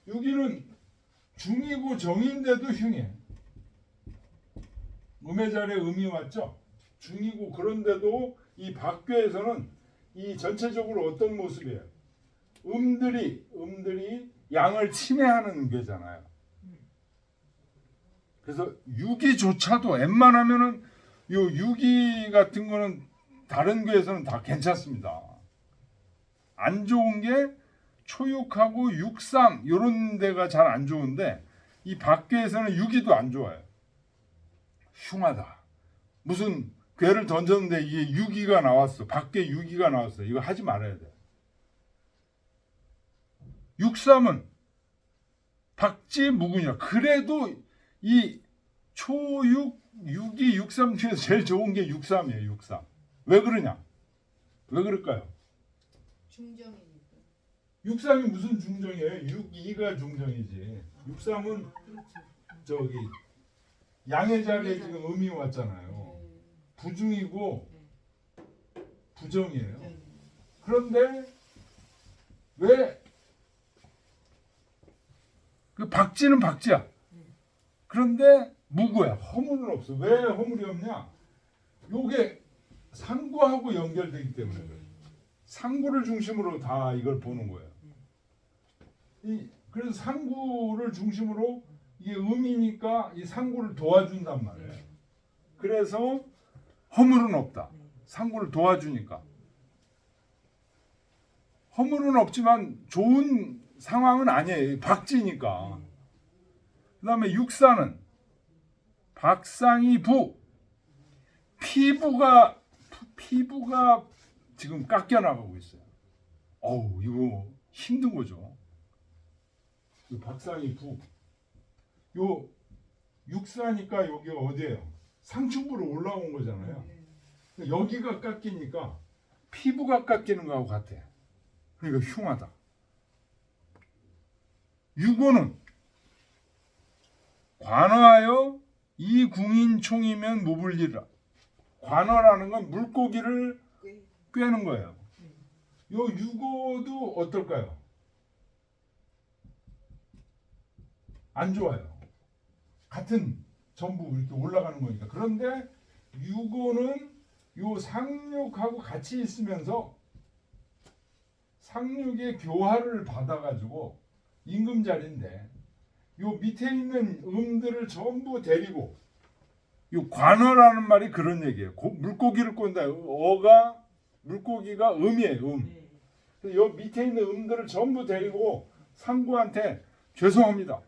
유기는 중이고 정인데도 흉해. 음의 자리에 음이 왔죠. 중이고 그런데도 이 박괴에서는 이 전체적으로 어떤 모습이에요? 음들이 양을 침해하는 게잖아요. 그래서 유기조차도 웬만하면은 요 유기 같은 거는 다른 교에서는 다 괜찮습니다. 안 좋은 게 초육하고 육삼 이런 데가 잘 안 좋은데 이 밖에서는 유기도 안 좋아요. 흉하다. 무슨 괴를 던졌는데 이게 유기가 나왔어. 밖에 유기가 나왔어. 이거 하지 말아야 돼. 육삼은 박지무근이라. 그래도 이 초육, 육이, 육삼 중에서 제일 좋은 게 육삼이에요. 육삼. 왜 그러냐? 왜 그럴까요? 중정이니까. 육삼이 무슨 중정이에요? 육이가 중정이지. 육삼은 저기 양의 자리에 지금 음이 왔잖아요. 부중이고 부정이에요. 그런데 왜 그 박지는 박지야. 그런데 무구야. 허물은 없어. 왜 허물이 없냐? 요게 상구하고 연결되기 때문에 그래요. 상구를 중심으로 다 이걸 보는 거예요. 그래서 상구를 중심으로 이게 음이니까 이 상구를 도와준단 말이에요. 그래서 허물은 없다. 상구를 도와주니까. 허물은 없지만 좋은 상황은 아니에요. 박지니까. 그 다음에 육사는 박상이 부. 피부가 지금 깎여나가고 있어요. 어우, 이거 힘든 거죠. 박상이 부. 요 육사니까 여기가 어디예요? 상층부로 올라온 거잖아요. 여기가 깎이니까 피부가 깎이는 거하고 같아. 그러니까 흉하다. 유고는 관어하여 이 궁인총이면 무불리라. 관어라는 건 물고기를 꿰는 거예요. 요 유고도 어떨까요? 안 좋아요. 같은 전부 이렇게 올라가는 거니까. 그런데 유고는 요 상륙하고 같이 있으면서 상륙의 교화를 받아가지고 임금자리인데 요 밑에 있는 음들을 전부 데리고, 요 관어라는 말이 그런 얘기예요. 물고기를 꼰다. 물고기가 음이에요. 요 밑에 있는 음들을 전부 데리고 상구한테 죄송합니다.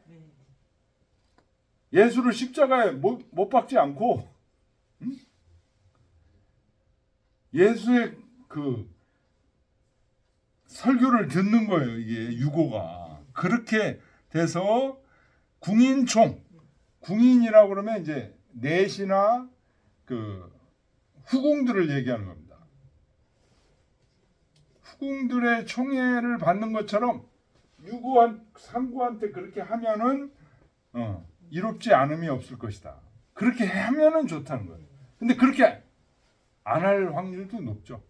예수를 십자가에 못 박지 않고 예수의 그 설교를 듣는 거예요. 이게 유고가 그렇게 돼서 궁인총, 궁인이라고 그러면 이제 넷이나 그 후궁들을 얘기하는 겁니다. 후궁들의 총애를 받는 것처럼 상구한테 그렇게 하면은 이롭지 않음이 없을 것이다. 그렇게 하면은 좋다는 거예요. 근데 그렇게 안 할 확률도 높죠.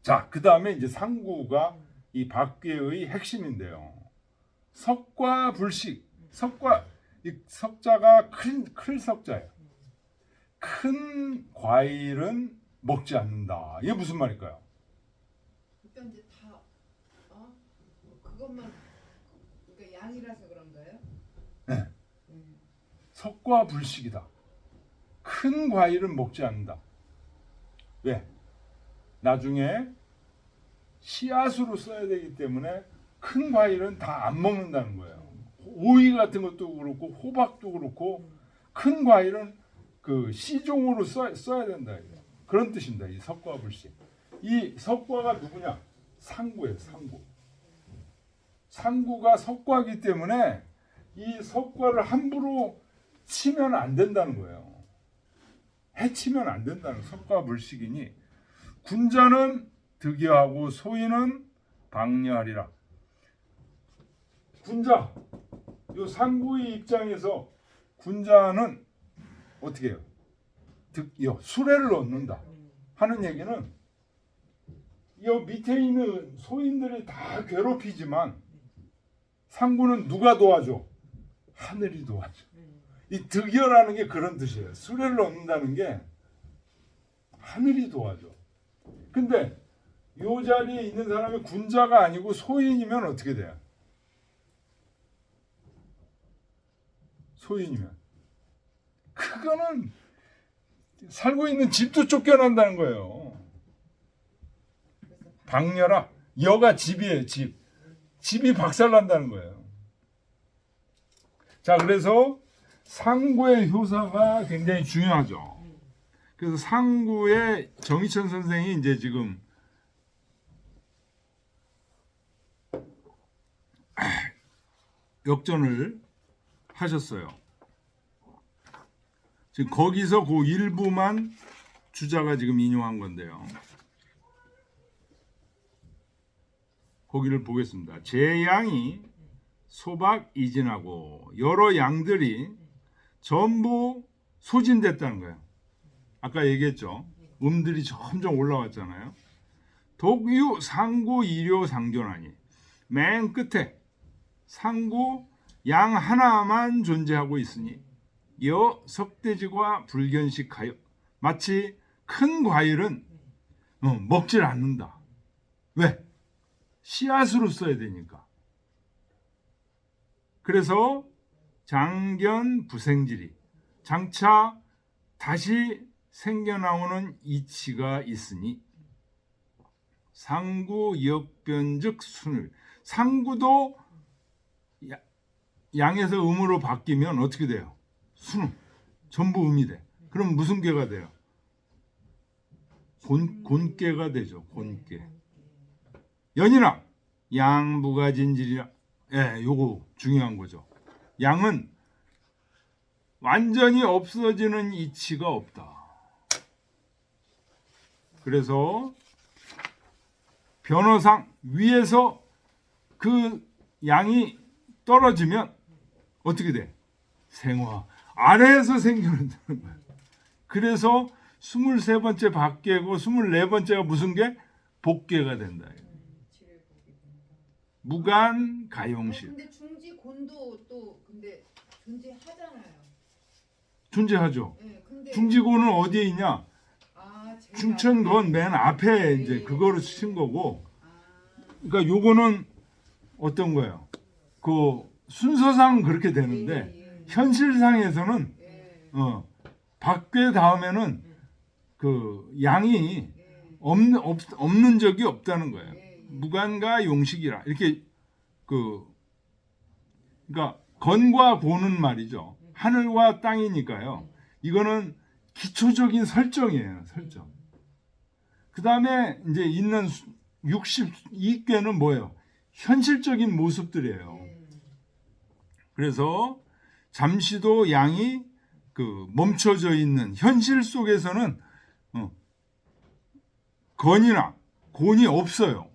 자, 그 다음에 이제 상구가 이 박괴의 핵심인데요. 석과 불식. 이 석자가 클 석자예요. 큰 과일은 먹지 않는다. 이게 무슨 말일까요? 그러니까 이제 다 그것만 그러니까 양이라서 그런가요? 네. 석과 불식이다. 큰 과일은 먹지 않는다. 왜? 나중에 씨앗으로 써야 되기 때문에 큰 과일은 다 안 먹는다는 거예요. 오이 같은 것도 그렇고 호박도 그렇고 큰 과일은 그 씨종으로 써야 된다. 그런 뜻입니다. 이 석과 불식. 이 석과가 누구냐? 상구예요. 상구. 상구가 석과이기 때문에 이 석과를 함부로 치면 안 된다는 거예요. 해치면 안 된다는 석과 불식이니 군자는 득여하고 소인은 방려하리라. 군자, 요 상구의 입장에서 군자는 어떻게 해요? 득여, 수레를 얻는다 하는 얘기는 이 밑에 있는 소인들이 다 괴롭히지만 상구는 누가 도와줘? 하늘이 도와줘. 이 득여라는 게 그런 뜻이에요. 수레를 얻는다는 게 하늘이 도와줘. 근데 이 자리에 있는 사람이 군자가 아니고 소인이면 어떻게 돼요? 소인이면 그거는 살고 있는 집도 쫓겨난다는 거예요. 방려라. 여가 집이에요. 집이 박살난다는 거예요. 자, 그래서 상구의 효사가 굉장히 중요하죠. 그래서 상구의 정희천 선생이 이제 지금 역전을 하셨어요. 지금 거기서 그 일부만 주자가 지금 인용한 건데요. 거기를 보겠습니다. 제 양이 소박 이진하고 여러 양들이 전부 소진됐다는 거예요. 아까 얘기했죠. 음들이 점점 올라왔잖아요. 독유 상구 이료 상존하니 맨 끝에 상구 양 하나만 존재하고 있으니 여 석대지과 불견식하여 마치 큰 과일은 먹질 않는다. 왜? 씨앗으로 써야 되니까. 그래서 장견 부생질이 장차 다시 생겨나오는 이치가 있으니 상구 역변즉 순을 상구도 양에서 음으로 바뀌면 어떻게 돼요? 순음 전부 음이 돼. 그럼 무슨 괴가 돼요? 곤괴가 되죠. 곤괴. 연이나 양부가 진질이라. 예, 요거 중요한 거죠. 양은 완전히 없어지는 이치가 없다. 그래서 변호상 위에서 그 양이 떨어지면 어떻게 돼? 생화. 아래에서 생겨난다는 거야. 그래서 23번째 박계고 24번째가 무슨 계? 복계가 된다. 무간 가용실. 근데 중지곤도 또 근데 존재하잖아요. 존재하죠. 네, 근데 중지고는 어디에 있냐? 제일 충천건 맨 앞에 이제 그거를 친 거고. 그러니까 요거는 어떤 거예요? 그 순서상 그렇게 되는데 현실상에서는 박괴 다음에는 그 양이 없는 적이 없다는 거예요. 무간과 용식이라 이렇게 그러니까 건과 고는 말이죠. 하늘과 땅이니까요. 이거는 기초적인 설정이에요. 설정. 그 다음에 이제 있는 62괴는 뭐예요? 현실적인 모습들이에요. 그래서 잠시도 양이 그 멈춰져 있는 현실 속에서는 건이나 곤이 없어요.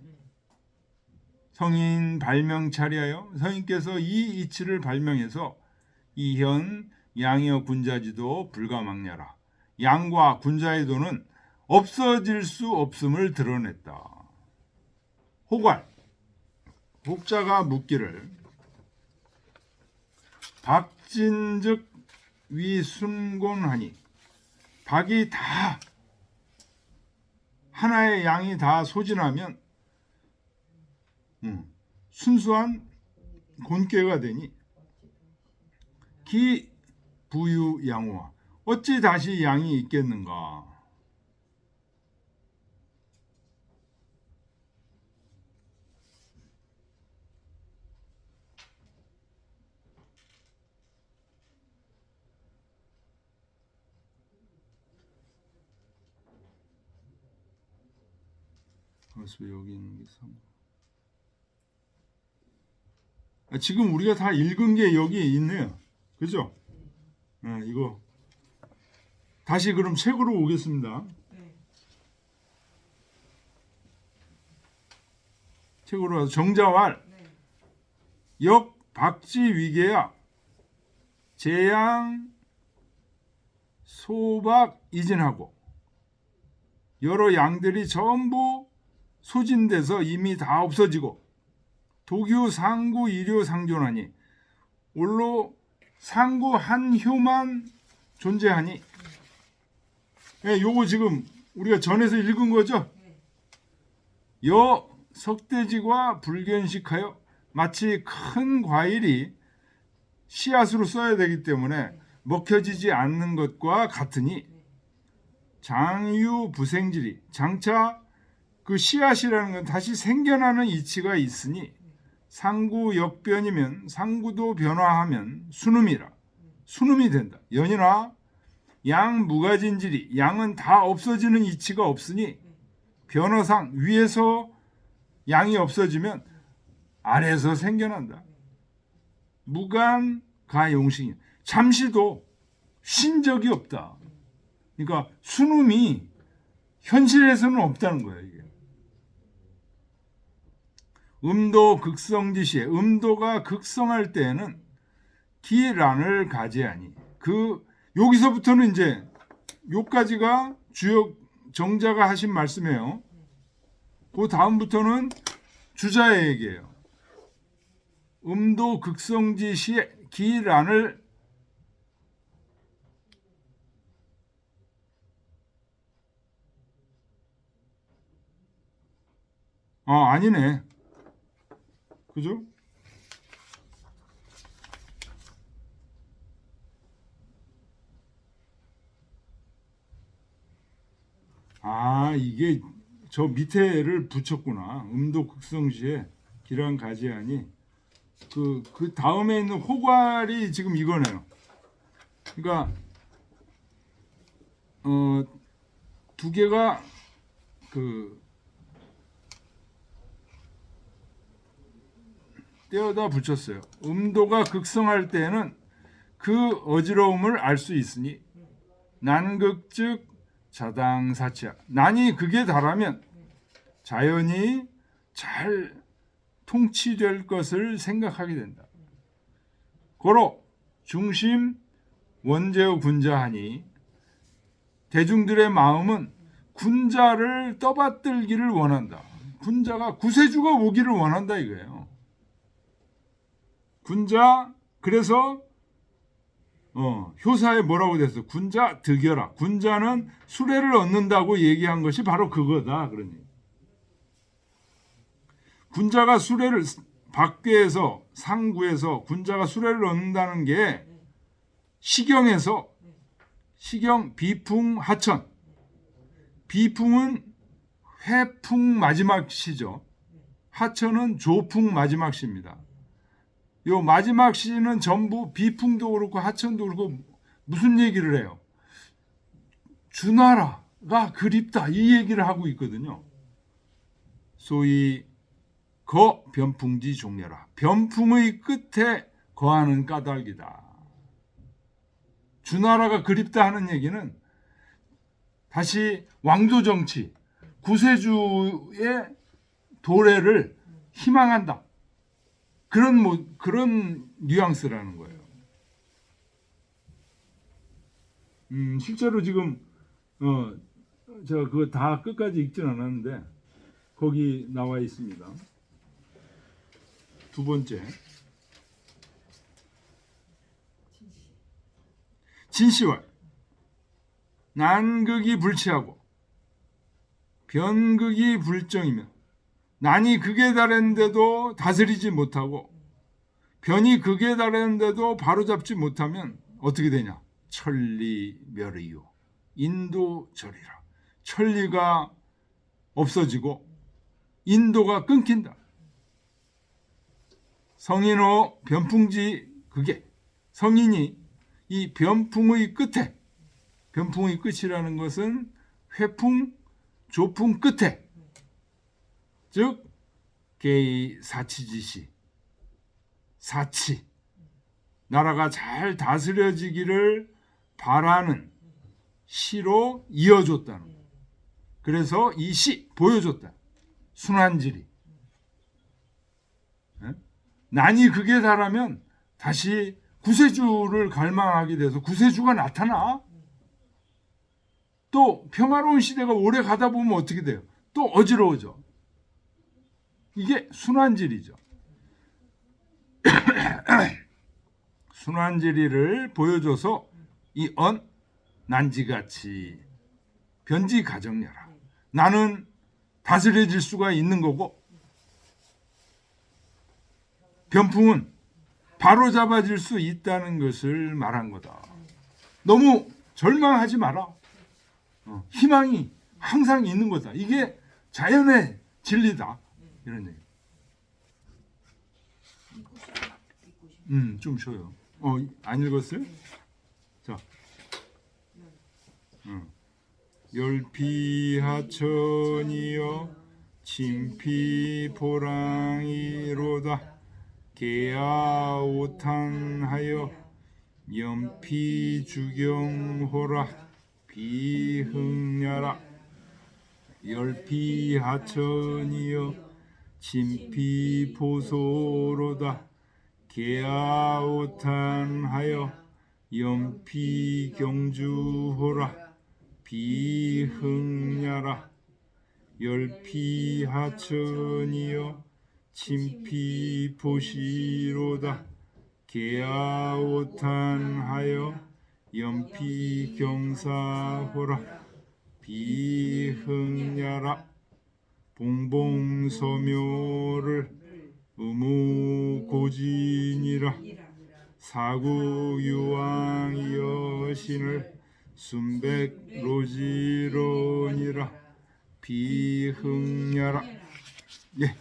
성인 발명 차리하여 성인께서 이 이치를 발명해서 이현 양여 군자지도 불가망냐라. 양과 군자의 도는 없어질 수 없음을 드러냈다. 호괄 혹자가 묻기를 박진즉 위순곤하니 박이 다 하나의 양이 다 소진하면 순수한 곤괴가 되니 기 부유 양호와 어찌 다시 양이 있겠는가. 그래서 여기 있는 게 3. 지금 우리가 다 읽은 게 여기 있네요. 그죠? 이거 다시 그럼 책으로 오겠습니다. 네. 책으로 와서 정자왈 네. 역 박지 위계야 재양 소박 이진하고 여러 양들이 전부 소진돼서 이미 다 없어지고 도규 상구 이료 상존하니 올로 상구 한 효만 존재하니. 네, 요거 지금 우리가 전에서 읽은 거죠? 여 석대지과 불견식하여 마치 큰 과일이 씨앗으로 써야 되기 때문에 먹혀지지 않는 것과 같으니 장유부생질이 장차 그 씨앗이라는 건 다시 생겨나는 이치가 있으니 상구 역변이면 상구도 변화하면 순음이라 순음이 된다. 연이나 양 무가진질이 양은 다 없어지는 이치가 없으니 변화상 위에서 양이 없어지면 아래에서 생겨난다. 무간 가용식이 잠시도 쉰 적이 없다. 그러니까 순음이 현실에서는 없다는 거예요. 이게. 음도 극성지시에 음도가 극성할 때에는 기란을 가지하니 여기서부터는 이제 요까지가 주역 정자가 하신 말씀이에요. 그 다음부터는 주자의 얘기예요. 음도 극성지시에 기란을 아니네. 그죠? 이게 저 밑에를 붙였구나. 음도 극성시에 기란 가지하니 그 다음에 있는 호괄이 지금 이거네요. 그러니까 두 개가 떼어다 붙였어요. 음도가 극성할 때는 그 어지러움을 알 수 있으니 난극즉 자당사치야. 난이 극에 달하면 자연이 잘 통치될 것을 생각하게 된다. 고로 중심 원제의 군자하니 대중들의 마음은 군자를 떠받들기를 원한다. 군자가 구세주가 오기를 원한다 이거예요. 군자 그래서 효사에 뭐라고 됐어? 군자 득여라. 군자는 수레를 얻는다고 얘기한 것이 바로 그거다. 그러니 군자가 수레를 밖에서 상구에서 군자가 수레를 얻는다는 게 시경에서 시경 비풍 하천 비풍은 회풍 마지막 시죠. 하천은 조풍 마지막 시입니다. 요 마지막 시는 전부 비풍도 그렇고 하천도 그렇고 무슨 얘기를 해요? 주나라가 그립다 이 얘기를 하고 있거든요. 소위 거 변풍지 종려라. 변풍의 끝에 거하는 까닭이다. 주나라가 그립다 하는 얘기는 다시 왕조 정치 구세주의 도래를 희망한다. 그런 뉘앙스라는 거예요. 실제로 지금 제가 그거 다 끝까지 읽진 않았는데 거기 나와 있습니다. 두 번째, 진시왈 난극이 불치하고 변극이 불정이면 난이 극에 달했는데도 다스리지 못하고 변이 극에 달했는데도 바로잡지 못하면 어떻게 되냐? 천리멸의요. 인도절이라. 천리가 없어지고 인도가 끊긴다. 성인호 변풍지 극에 성인이 이 변풍의 끝에, 변풍의 끝이라는 것은 회풍, 조풍 끝에, 즉 개의 사치지시, 사치, 나라가 잘 다스려지기를 바라는 시로 이어줬다는 거예요. 그래서 이 시 보여줬다. 순환지리. 난이 극에 달하면 다시 구세주를 갈망하게 돼서 구세주가 나타나. 또 평화로운 시대가 오래 가다 보면 어떻게 돼요? 또 어지러워져. 이게 순환지리죠. 순환지리를 보여줘서 이 난지같이 변지가정녀라. 나는 다스려질 수가 있는 거고 변풍은 바로잡아질 수 있다는 것을 말한 거다. 너무 절망하지 마라. 희망이 항상 있는 거다. 이게 자연의 진리다. 이런 얘기. 좀 쉬어요. 안 읽었어요? 자, 열피하천이여 진피포랑이로다 개아오탄하여 연피주경호라 비흥야라. 열피하천이여 진피포소로다 개아오탄하여 연피경주호라 비흥야라. 열피하천이여 진피포시로다 개아오탄하여 연피경사호라 비흥야라. 봉봉서묘를 의무고진이라. 사구유왕이여신을 순백로지론이라 비흥야라. 예.